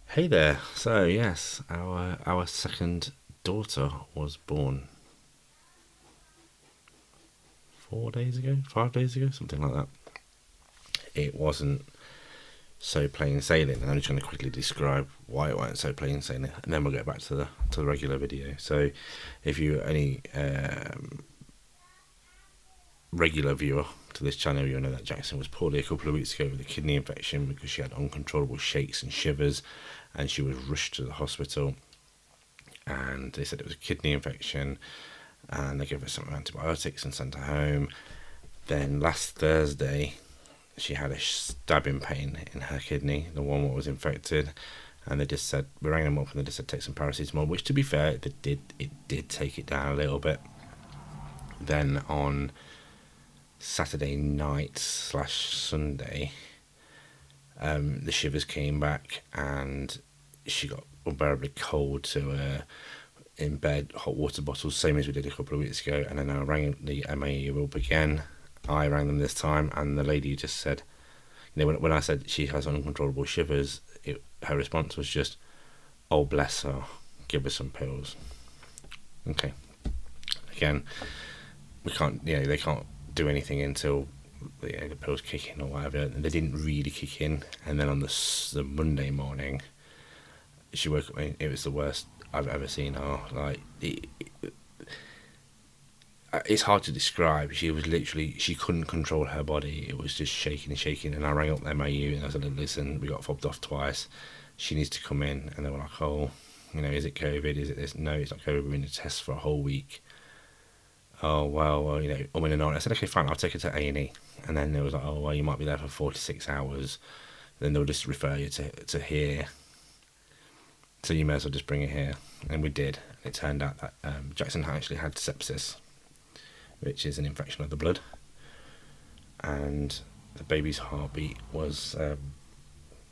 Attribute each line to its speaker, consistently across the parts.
Speaker 1: Hey there. So yes, our second daughter was born 4 days ago, 5 days ago, something like that. It wasn't so plain sailing, and I'm just going to quickly describe why it wasn't so plain sailing, and then we'll get back to the regular video. So, if you're any regular viewer to this channel, you'll know that Jackson was poorly a couple of weeks ago with a kidney infection because she had uncontrollable shakes and shivers, and she was rushed to the hospital. And they said it was a kidney infection, and they gave her some antibiotics and sent her home. Then last Thursday, she had a stabbing pain in her kidney, the one that was infected, and they just said, we rang them up and they just said take some paracetamol, which to be fair, it did take it down a little bit. Then on Saturday night / Sunday, the shivers came back and she got unbearably cold, so in bed, hot water bottles, same as we did a couple of weeks ago. And then I rang the MAU up again. I rang them this time, and the lady just said, when I said she has uncontrollable shivers, her response was just, oh bless her, give her some pills. Okay, again, we can't, they can't do anything until the pills kick in or whatever, and they didn't really kick in. And then on the Monday morning, she woke up, it was the worst I've ever seen her. Like, it's hard to describe. She was literally, she couldn't control her body. It was just shaking and shaking. And I rang up the MAU and I said, listen, we got fobbed off twice. She needs to come in. And they were like, oh, is it COVID? Is it this? No, it's not COVID. We're in a test for a whole week. Oh, well, I'm in and on. I said, okay, fine, I'll take her to A&E. And then they was like, oh, well, you might be there for 4 to 6 hours. Then they'll just refer you to here. So you may as well just bring it here. And we did. It turned out that Jackson actually had sepsis, which is an infection of the blood. And the baby's heartbeat was,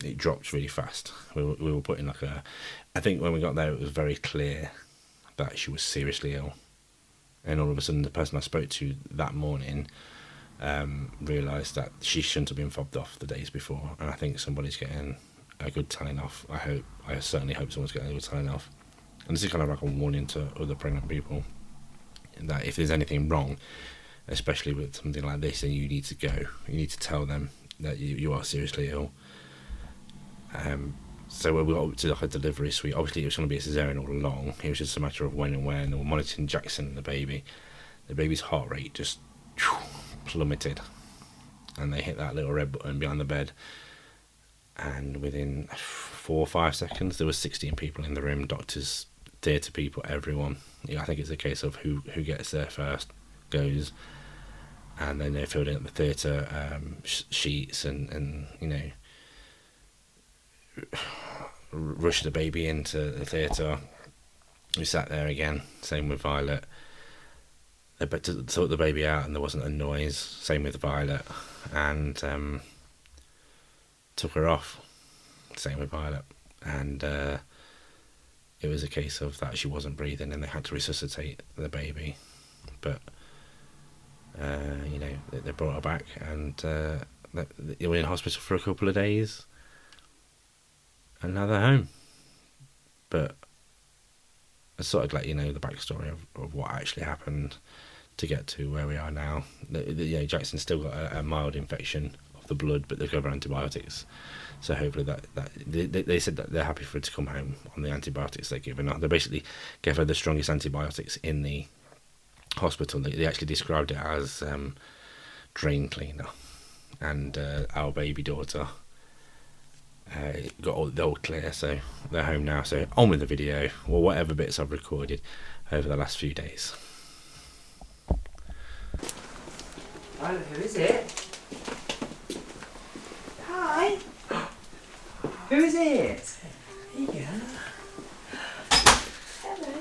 Speaker 1: it dropped really fast. We were putting I think when we got there, it was very clear that she was seriously ill. And all of a sudden, the person I spoke to that morning realised that she shouldn't have been fobbed off the days before. And I think somebody's getting a good telling off. I certainly hope someone's getting a good telling off. And this is kind of like a warning to other pregnant people that if there's anything wrong, especially with something like this, then you need to go. You need to tell them that you are seriously ill. So when we got to a delivery suite, obviously it was going to be a cesarean all along. It was just a matter of when and where, and they were monitoring Jackson and the baby. The baby's heart rate just plummeted, and they hit that little red button behind the bed. And within 4 or 5 seconds, there were 16 people in the room, doctors, theatre people, everyone. I think it's a case of who gets there first goes. And then they filled in the theatre sheets and rushed the baby into the theatre. We sat there again, same with Violet. They took the baby out and there wasn't a noise, same with Violet. And took her off, same with Violet. And it was a case of that she wasn't breathing and they had to resuscitate the baby. But they brought her back, and they were in hospital for a couple of days, and now they're home. But I sort of let you know the backstory of what actually happened to get to where we are now. Jackson's still got a mild infection of the blood, but they've got antibiotics. So hopefully that they said that they're happy for her to come home on the antibiotics they're giving her. They basically gave her the strongest antibiotics in the hospital. They actually described it as drain cleaner. And our baby daughter got the all clear, so they're home now. So on with the video, or whatever bits I've recorded over the last few days.
Speaker 2: Hello, who is it? Hi. Who is it? Here you go.
Speaker 3: Hello.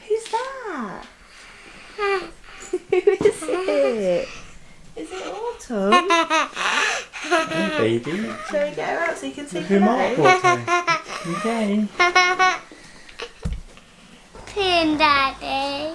Speaker 3: Who's that? Who is it? Is it Autumn?
Speaker 1: Hey, baby.
Speaker 3: Shall we get her out so you can see
Speaker 1: Look who Mark brought today. Okay.
Speaker 4: Pin Daddy.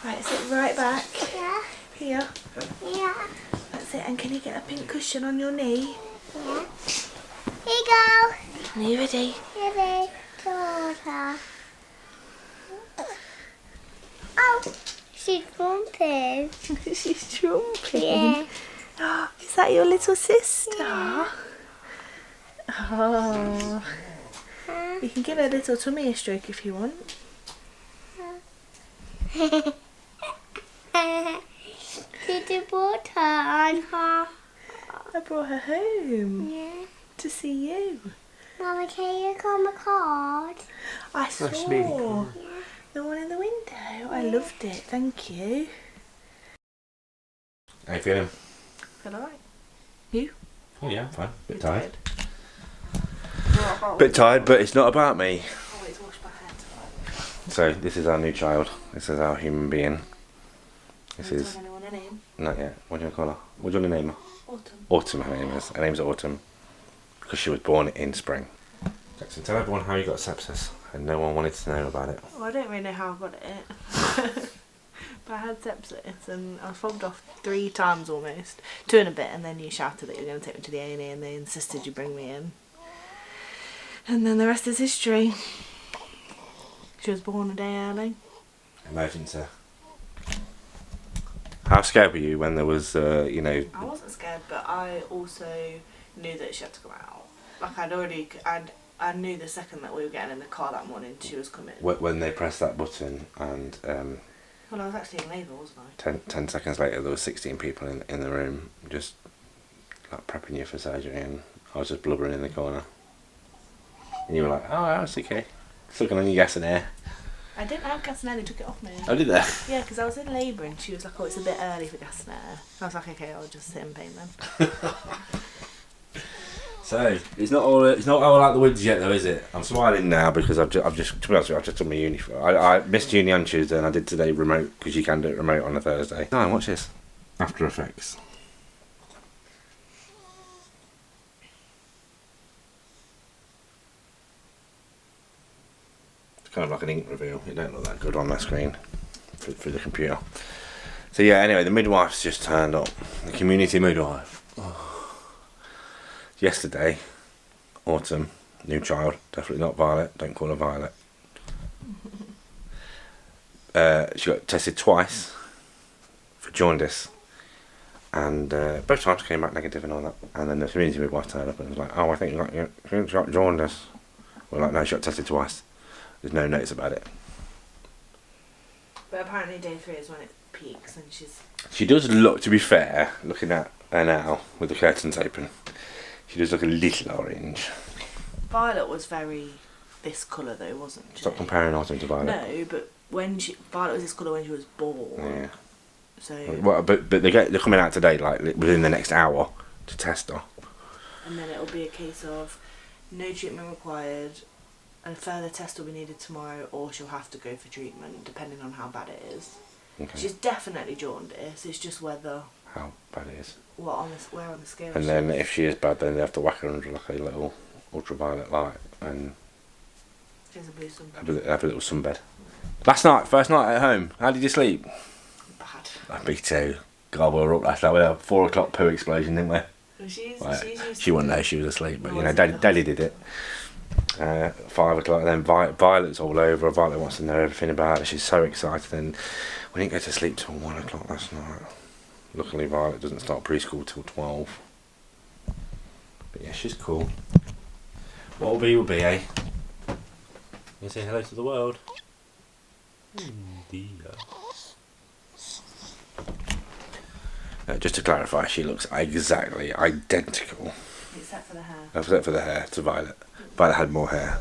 Speaker 3: Right, sit right back.
Speaker 4: Yeah.
Speaker 3: Here.
Speaker 4: Yeah.
Speaker 3: That's it. And can you get a pink cushion on your knee?
Speaker 4: Yeah. Here you go.
Speaker 3: Are you ready?
Speaker 4: Ready. Daughter. Oh, she's jumping.
Speaker 3: She's jumping.
Speaker 4: Yeah.
Speaker 3: Oh, is that your little sister? Oh. You can give her a little tummy a stroke if you want.
Speaker 4: Did you put her on her?
Speaker 3: I brought her home
Speaker 4: Yeah.
Speaker 3: to see you.
Speaker 4: Mama, can you come a card?
Speaker 3: I saw
Speaker 1: really cool.
Speaker 3: the one in the window. I loved it. Thank you.
Speaker 1: How you feeling?
Speaker 3: Feel alright? You?
Speaker 1: Oh yeah, I'm fine. Bit tired.
Speaker 3: Oh,
Speaker 1: Bit tired, but it's not about me.
Speaker 3: I'll wait to wash my head.
Speaker 1: So this is our new child. This is our human being. This
Speaker 3: Don't
Speaker 1: is
Speaker 3: tell anyone her name.
Speaker 1: not yet. What do you want to call her? What do you want to name her?
Speaker 3: Autumn.
Speaker 1: Autumn. Her name is. Her name's Autumn because she was born in spring. Jackson, tell everyone how you got sepsis, and no one wanted to know about it.
Speaker 3: Well, I don't really know how I got it. But I had sepsis and I was fobbed off 3 times almost. 2 and a bit, and then you shouted that you were going to take me to the A&E and they insisted you bring me in. And then the rest is history. She was born a day early.
Speaker 1: Emergency. How scared were you when there was, you know?
Speaker 3: I wasn't scared, but I also knew that she had to come out. Like I knew the second that we were getting in the car that morning she was coming.
Speaker 1: When they pressed that button and
Speaker 3: Well, I was actually in labour, wasn't I?
Speaker 1: 10 seconds later there was 16 people in the room just like prepping you for surgery, and I was just blubbering in the corner. And you were like, oh, that's okay. Sucking on your gas and air.
Speaker 3: I didn't have gas and air, they took it off me.
Speaker 1: Oh, did they?
Speaker 3: Yeah, because I was in labour and she was like, oh, it's a bit early for gas and air. I was like, okay, I'll just sit in pain then.
Speaker 1: So it's not all out the woods yet, though, is it? I'm smiling now because I've just to be honest with you, I've just done my uni. I missed uni on Tuesday and I did today remote because you can do it remote on a Thursday. No, watch this. After Effects. It's kind of like an ink reveal. It don't look that good on that screen through the computer. So yeah. Anyway, the midwife's just turned up. The community midwife. Oh. Yesterday, Autumn, new child, definitely not Violet, don't call her Violet. She got tested twice for jaundice, and both times came back negative and all that. And then the community midwife turned up and was like, oh, I think you got jaundice. We're like, no, she got tested twice. There's no notes about it.
Speaker 3: But apparently day 3 is when it peaks and
Speaker 1: She does look, to be fair, looking at her now with the curtains open, she does look a little orange.
Speaker 3: Violet was very this colour though, wasn't she?
Speaker 1: Stop comparing Autumn to Violet.
Speaker 3: No, but Violet was this colour when she was born.
Speaker 1: Yeah.
Speaker 3: So.
Speaker 1: Well, but they're coming out today, like within the next hour, to test her.
Speaker 3: And then it'll be a case of no treatment required. A further test will be needed tomorrow, or she'll have to go for treatment, depending on how bad it is.
Speaker 1: Okay.
Speaker 3: She's definitely jaundice. It's just whether
Speaker 1: How bad it is.
Speaker 3: where on the scale.
Speaker 1: And then if she is bad, then they have to whack her under like a little ultraviolet light and
Speaker 3: She has a blue sunbed.
Speaker 1: have a little sunbed. Last night, first night at home, how did you sleep?
Speaker 3: Bad.
Speaker 1: Me too. God, we were up last night. We had a 4 o'clock poo explosion, didn't we?
Speaker 3: Well, she's used
Speaker 1: She
Speaker 3: to
Speaker 1: wouldn't
Speaker 3: it.
Speaker 1: know she was asleep, but
Speaker 3: No,
Speaker 1: you know,
Speaker 3: wasn't
Speaker 1: Daddy did it. 5 o'clock, and then Violet's all over. Violet wants to know everything about it. She's so excited, and we didn't go to sleep till 1 o'clock last night. Luckily, Violet doesn't start preschool till 12. But yeah, she's cool. What will be, eh? You say hello to the world. Just to clarify, she looks exactly identical,
Speaker 3: Except for the hair.
Speaker 1: except for the hair, to Violet. Violet had more hair.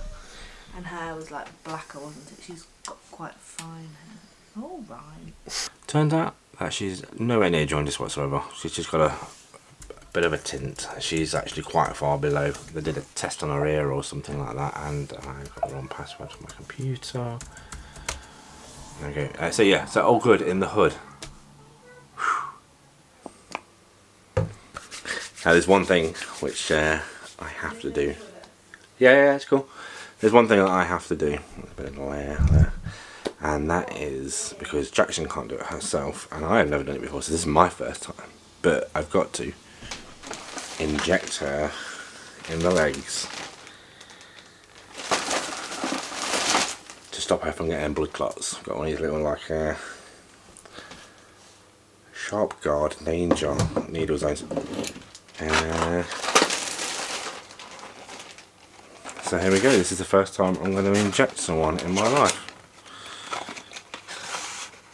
Speaker 3: And hair was like blacker, wasn't it? She's got quite fine hair. All right.
Speaker 1: Turns out that she's nowhere near jaundice whatsoever. She's just got a bit of a tint. She's actually quite far below. They did a test on her ear or something like that, and I got the wrong password for my computer. Okay, so yeah, so all good in the hood. Now there's one thing which I have to do. Yeah, it's cool. There's one thing that I have to do. A bit of a layer there. And that is because Jackson can't do it herself, and I have never done it before, so this is my first time. But I've got to inject her in the legs to stop her from getting blood clots. Got one of these little like sharp guard danger needle zones. So here we go. This is the first time I'm going to inject someone in my life.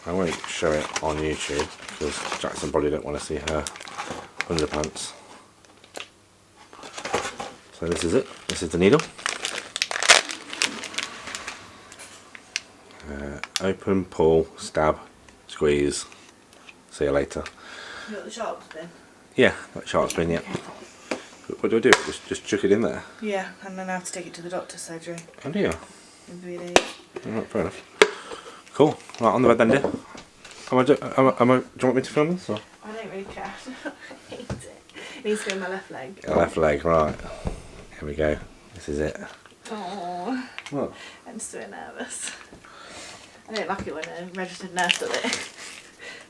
Speaker 1: I won't show it on YouTube because Jackson probably don't want to see her underpants. So this is it. This is the needle. Open, pull, stab, squeeze. See you later.
Speaker 3: You got the sharp spin?
Speaker 1: Yeah, that sharp spin, yeah. What do I do? Just chuck it in there?
Speaker 3: Yeah, and then I have to take it to the doctor's surgery
Speaker 1: Oh dear.
Speaker 3: in 3 days.
Speaker 1: Alright, fair enough. Cool. Right, on the bed then, dear. Do you want me to film this? Or?
Speaker 3: I don't really care. I hate it. It needs to go in my left leg.
Speaker 1: Your left leg, right. Here we go. This is it.
Speaker 3: Oh,
Speaker 1: What?
Speaker 3: I'm so nervous. I don't like it when a registered nurse does it.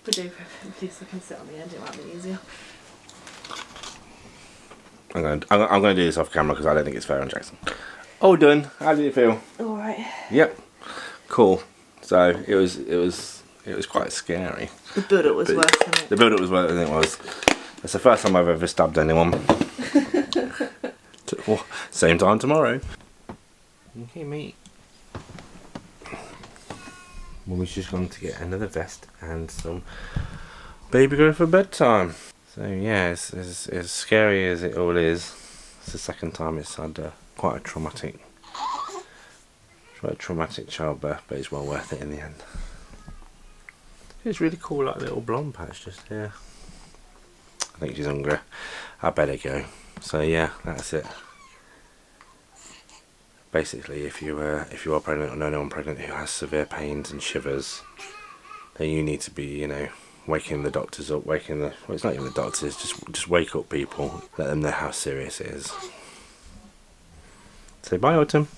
Speaker 3: But do please, I can sit on the end, it might be easier.
Speaker 1: I'm gonna do this off camera because I don't think it's fair on Jackson. All done. How did it feel?
Speaker 3: Alright.
Speaker 1: Yep. Cool. So it was quite scary.
Speaker 3: The build-up was worse than it.
Speaker 1: The build-up was worse than it was. It's the first time I've ever stabbed anyone. Same time tomorrow. Okay, mate. Mummy's just gone to get another vest and some baby girl for bedtime. So yeah, as scary as it all is, it's the second time it's had quite a traumatic childbirth, but it's well worth it in the end. It's really cool, like little blonde patch just here. I think she's hungry. I better go. So yeah, that's it. Basically, if you are pregnant or know anyone pregnant who has severe pains and shivers, then you need to be, you know, waking the doctors up, well, it's not even the doctors, just wake up people, let them know how serious it is. So bye, Autumn.